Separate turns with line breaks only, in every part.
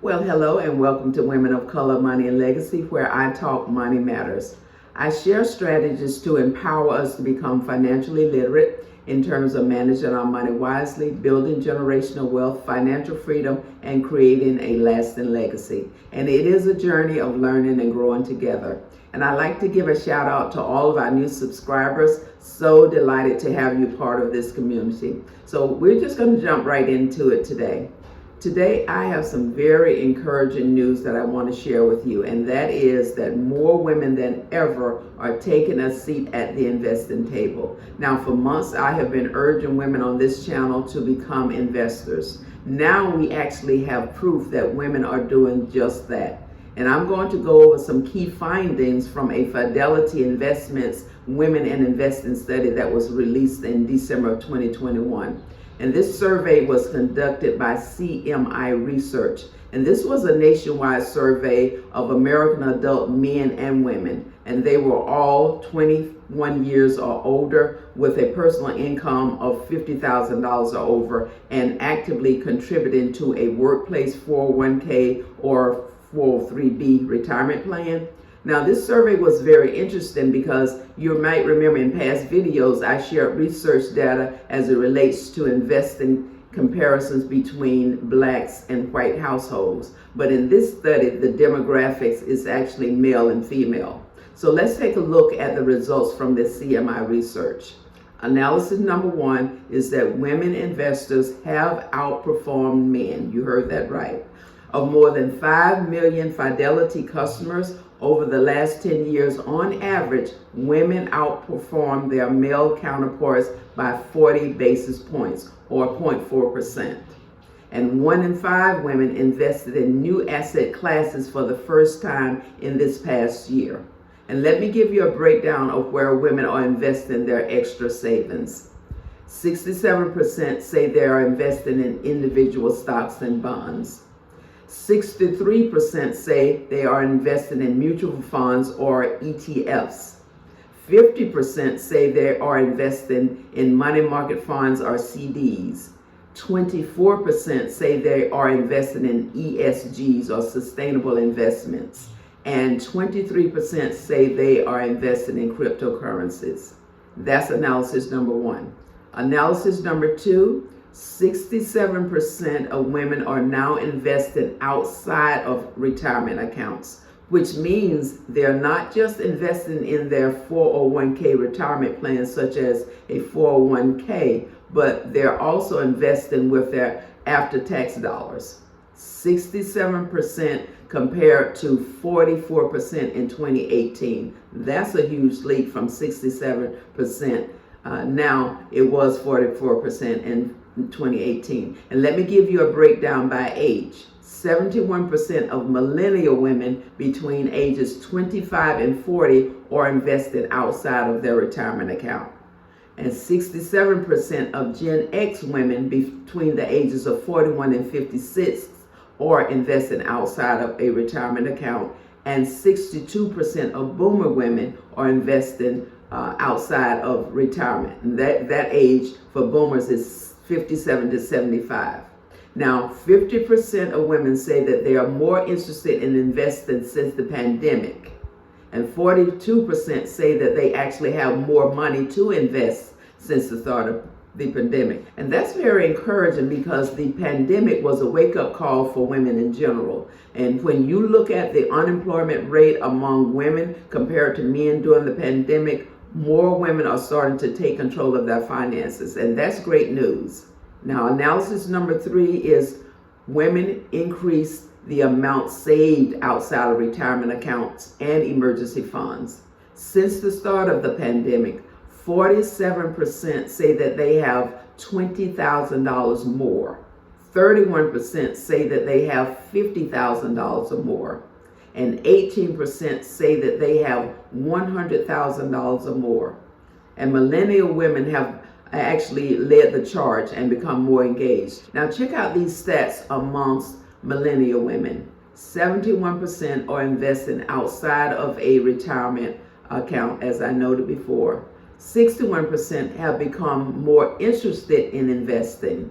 Well, hello and welcome to Women of Color, Money and Legacy, where I talk money matters. I share strategies to empower us to become financially literate in terms of managing our money wisely, building generational wealth, financial freedom, and creating a lasting legacy. And it is a journey of learning and growing together. And I'd like to give a shout out to all of our new subscribers. So delighted to have you part of this community. So we're just going to jump right into it today. Today, I have some very encouraging news that I want to share with you, and that is that more women than ever are taking a seat at the investing table. Now, for months, I have been urging women on this channel to become investors. Now we actually have proof that women are doing just that. And I'm going to go over some key findings from a Fidelity Investments Women in Investing study that was released in December of 2021. And this survey was conducted by CMI Research. And this was a nationwide survey of American adult men and women. And they were all 21 years or older with a personal income of $50,000 or over and actively contributing to a workplace 401k or 403b retirement plan. Now, this survey was very interesting because you might remember in past videos, I shared research data as it relates to investing comparisons between blacks and white households. But in this study, the demographics is actually male and female. So let's take a look at the results from this CMI research. Analysis number one is that women investors have outperformed men. You heard that right. Of more than 5 million Fidelity customers over the last 10 years, on average, women outperformed their male counterparts by 40 basis points, or 0.4%. And 1 in 5 women invested in new asset classes for the first time in this past year. And let me give you a breakdown of where women are investing their extra savings. 67% say they are investing in individual stocks and bonds. 63% say they are investing in mutual funds or ETFs. 50% say they are investing in money market funds or CDs. 24% say they are investing in ESGs or sustainable investments. And 23% say they are investing in cryptocurrencies. That's analysis number one. Analysis number two, 67% of women are now investing outside of retirement accounts, which means they're not just investing in their 401k retirement plans, such as a 401k, but they're also investing with their after-tax dollars. 67% compared to 44% in 2018. That's a huge leap from 67%. Now it was 44% in 2018. And let me give you a breakdown by age. 71% of millennial women between ages 25 and 40 are invested outside of their retirement account. And 67% of Gen X women between the ages of 41 and 56 are invested outside of a retirement account. And 62% of boomer women are investing outside of retirement. And that age for boomers is 57 to 75. Now, 50% of women say that they are more interested in investing since the pandemic. And 42% say that they actually have more money to invest since the start of the pandemic. And that's very encouraging because the pandemic was a wake-up call for women in general. And when you look at the unemployment rate among women compared to men during the pandemic, more women are starting to take control of their finances, and that's great news. Now, analysis number three is women increase the amount saved outside of retirement accounts and emergency funds. Since the start of the pandemic, 47% say that they have $20,000 more. 31% say that they have $50,000 or more. And 18% say that they have $100,000 or more. And millennial women have actually led the charge and become more engaged. Now check out these stats amongst millennial women. 71% are investing outside of a retirement account, as I noted before. 61% have become more interested in investing.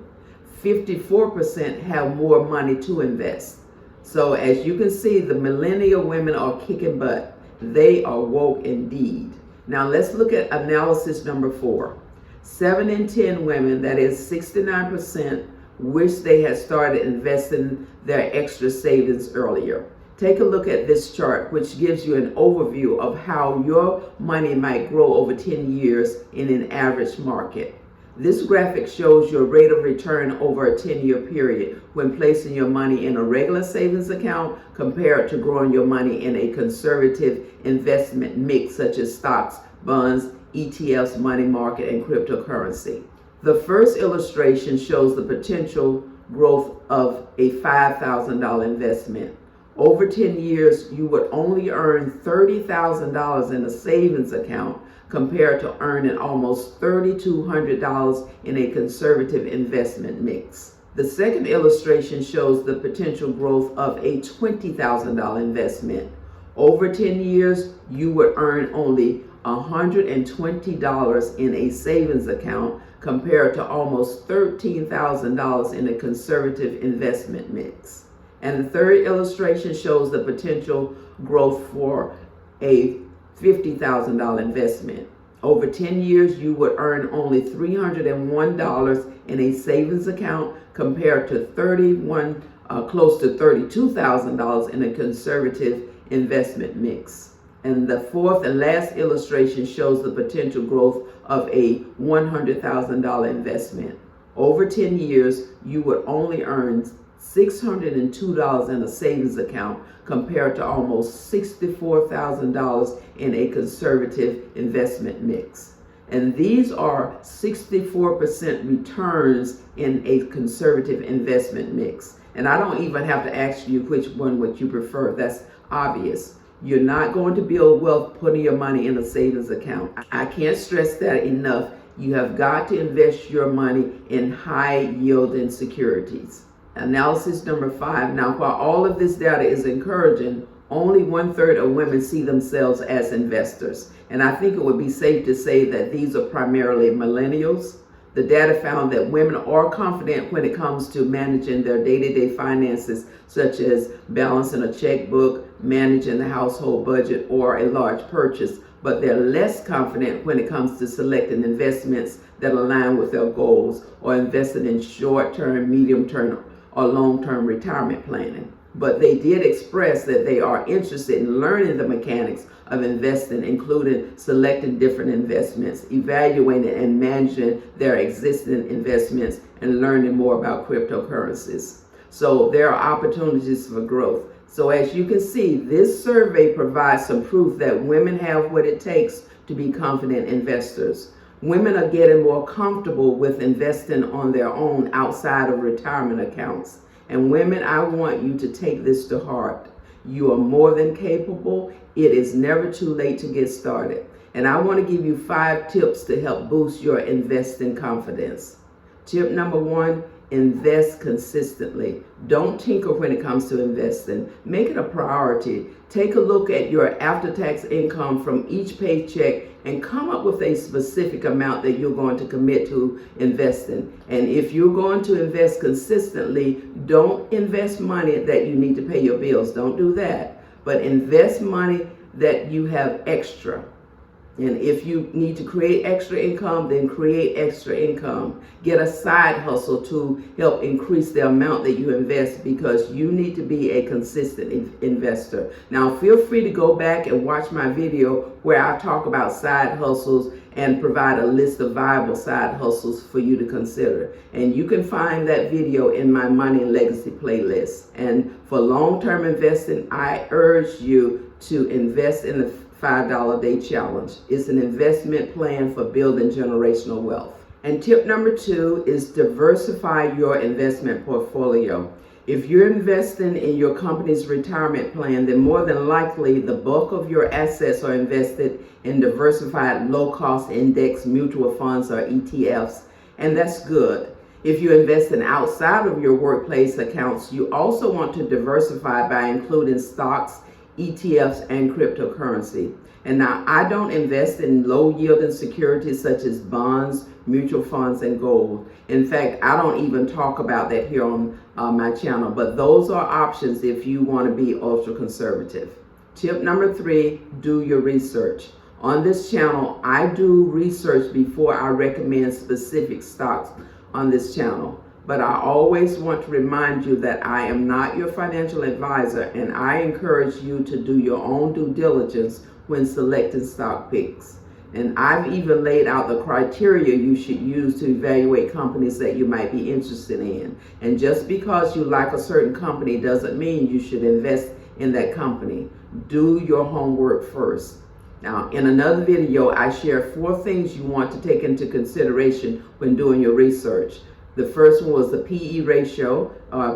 54% have more money to invest. So as you can see, the millennial women are kicking butt. They are woke indeed. Now let's look at analysis number 4. 7 in 10 women, that is 69%, wish they had started investing their extra savings earlier. Take a look at this chart, which gives you an overview of how your money might grow over 10 years in an average market. This graphic shows your rate of return over a 10-year period when placing your money in a regular savings account compared to growing your money in a conservative investment mix such as stocks, bonds, ETFs, money market, and cryptocurrency. The first illustration shows the potential growth of a $5,000 investment. Over 10 years, you would only earn $30,000 in a savings account compared to earning almost $3,200 in a conservative investment mix. The second illustration shows the potential growth of a $20,000 investment. Over 10 years, you would earn only $120 in a savings account compared to almost $13,000 in a conservative investment mix. And the third illustration shows the potential growth for a $50,000 investment. Over 10 years, you would earn only $301 in a savings account compared to close to $32,000 in a conservative investment mix. And the fourth and last illustration shows the potential growth of a $100,000 investment. Over 10 years, you would only earn $602 in a savings account compared to almost $64,000 in a conservative investment mix. And these are 64% returns in a conservative investment mix. And I don't even have to ask you which one would you prefer. That's obvious. You're not going to build wealth putting your money in a savings account. I can't stress that enough. You have got to invest your money in high yielding securities. Analysis number 5. Now, while all of this data is encouraging, only 1/3 of women see themselves as investors. And I think it would be safe to say that these are primarily millennials. The data found that women are confident when it comes to managing their day-to-day finances, such as balancing a checkbook, managing the household budget, or a large purchase, but they're less confident when it comes to selecting investments that align with their goals or investing in short-term, medium-term, or long-term retirement planning. But they did express that they are interested in learning the mechanics of investing, including selecting different investments, evaluating and managing their existing investments, and learning more about cryptocurrencies. So there are opportunities for growth. So as you can see, this survey provides some proof that women have what it takes to be confident investors. Women are getting more comfortable with investing on their own outside of retirement accounts. And women, I want you to take this to heart. You are more than capable. It is never too late to get started. And I want to give you 5 tips to help boost your investing confidence. Tip number 1, invest consistently. Don't tinker when it comes to investing. Make it a priority. Take a look at your after-tax income from each paycheck and come up with a specific amount that you're going to commit to investing. And if you're going to invest consistently, don't invest money that you need to pay your bills. Don't do that. But invest money that you have extra. And if you need to create extra income, then create extra income. Get a side hustle to help increase the amount that you invest, because you need to be a consistent investor. Now, feel free to go back and watch my video where I talk about side hustles and provide a list of viable side hustles for you to consider. And you can find that video in my Money and Legacy playlist. And for long-term investing, I urge you to invest in the $5 a day challenge. It's an investment plan for building generational wealth. And tip number 2 is diversify your investment portfolio. If you're investing in your company's retirement plan, then more than likely the bulk of your assets are invested in diversified low-cost index mutual funds or ETFs, and that's good. If you invest in outside of your workplace accounts, you also want to diversify by including stocks, ETFs, and cryptocurrency. And now, I don't invest in low-yielding securities such as bonds, mutual funds, and gold. In fact, I don't even talk about that here on my channel. But those are options if you want to be ultra conservative. Tip number 3, do your research. On this channel, I do research before I recommend specific stocks on this channel. But I always want to remind you that I am not your financial advisor, and I encourage you to do your own due diligence when selecting stock picks. And I've even laid out the criteria you should use to evaluate companies that you might be interested in. And just because you like a certain company doesn't mean you should invest in that company. Do your homework first. Now, in another video, I share 4 things you want to take into consideration when doing your research. The first one was the PE ratio,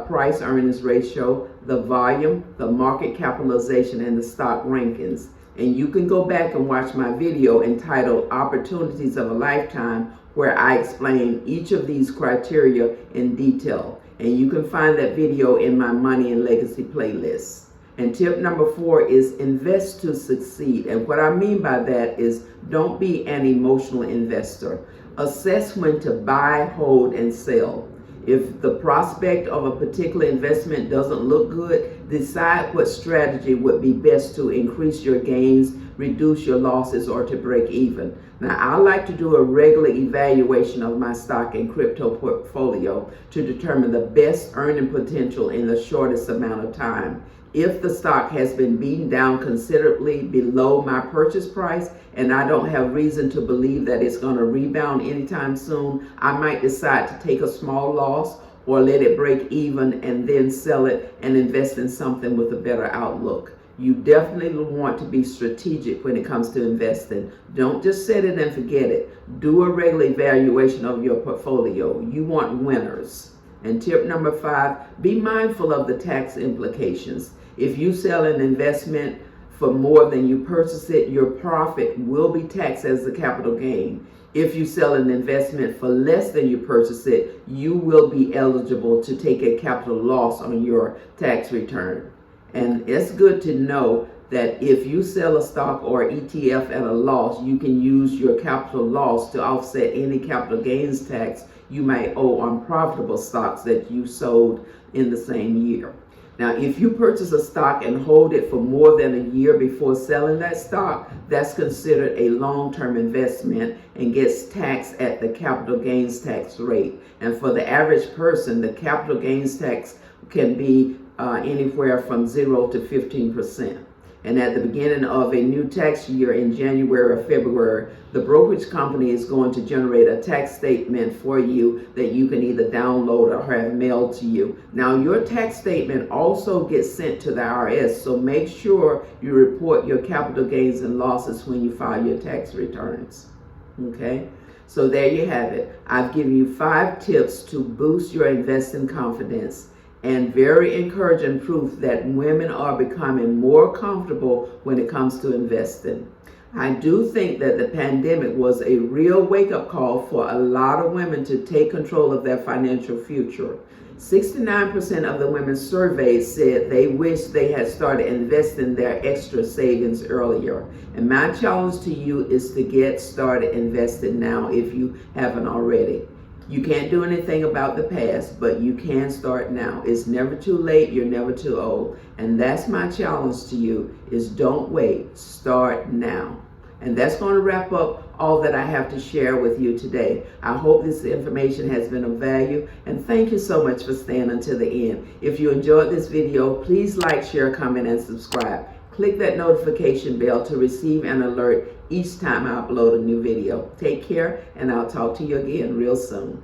price earnings ratio, the volume, the market capitalization, and the stock rankings. And you can go back and watch my video entitled Opportunities of a Lifetime, where I explain each of these criteria in detail. And you can find that video in my Money and Legacy playlist. And tip number 4 is invest to succeed. And what I mean by that is don't be an emotional investor. Assess when to buy, hold, and sell. If the prospect of a particular investment doesn't look good, decide what strategy would be best to increase your gains, reduce your losses, or to break even. Now, I like to do a regular evaluation of my stock and crypto portfolio to determine the best earning potential in the shortest amount of time. If the stock has been beaten down considerably below my purchase price and I don't have reason to believe that it's going to rebound anytime soon, I might decide to take a small loss or let it break even and then sell it and invest in something with a better outlook. You definitely want to be strategic when it comes to investing. Don't just set it and forget it. Do a regular evaluation of your portfolio. You want winners. And tip number 5, be mindful of the tax implications. If you sell an investment for more than you purchase it, your profit will be taxed as a capital gain. If you sell an investment for less than you purchase it, you will be eligible to take a capital loss on your tax return. And it's good to know that if you sell a stock or ETF at a loss, you can use your capital loss to offset any capital gains tax you might owe on profitable stocks that you sold in the same year. Now, if you purchase a stock and hold it for more than a year before selling that stock, that's considered a long-term investment and gets taxed at the capital gains tax rate. And for the average person, the capital gains tax can be anywhere from 0 to 15%. And at the beginning of a new tax year in January or February, the brokerage company is going to generate a tax statement for you that you can either download or have mailed to you. Now, your tax statement also gets sent to the IRS, so make sure you report your capital gains and losses when you file your tax returns. Okay? So there you have it. I've given you 5 tips to boost your investing confidence, and very encouraging proof that women are becoming more comfortable when it comes to investing. I do think that the pandemic was a real wake-up call for a lot of women to take control of their financial future. 69% of the women surveyed said they wish they had started investing their extra savings earlier. And my challenge to you is to get started investing now if you haven't already. You can't do anything about the past, but you can start now. It's never too late. You're never too old. And that's my challenge to you is don't wait. Start now. And that's going to wrap up all that I have to share with you today. I hope this information has been of value, and thank you so much for staying until the end. If you enjoyed this video, please like, share, comment, and subscribe. Click that notification bell to receive an alert each time I upload a new video. Take care, and I'll talk to you again real soon.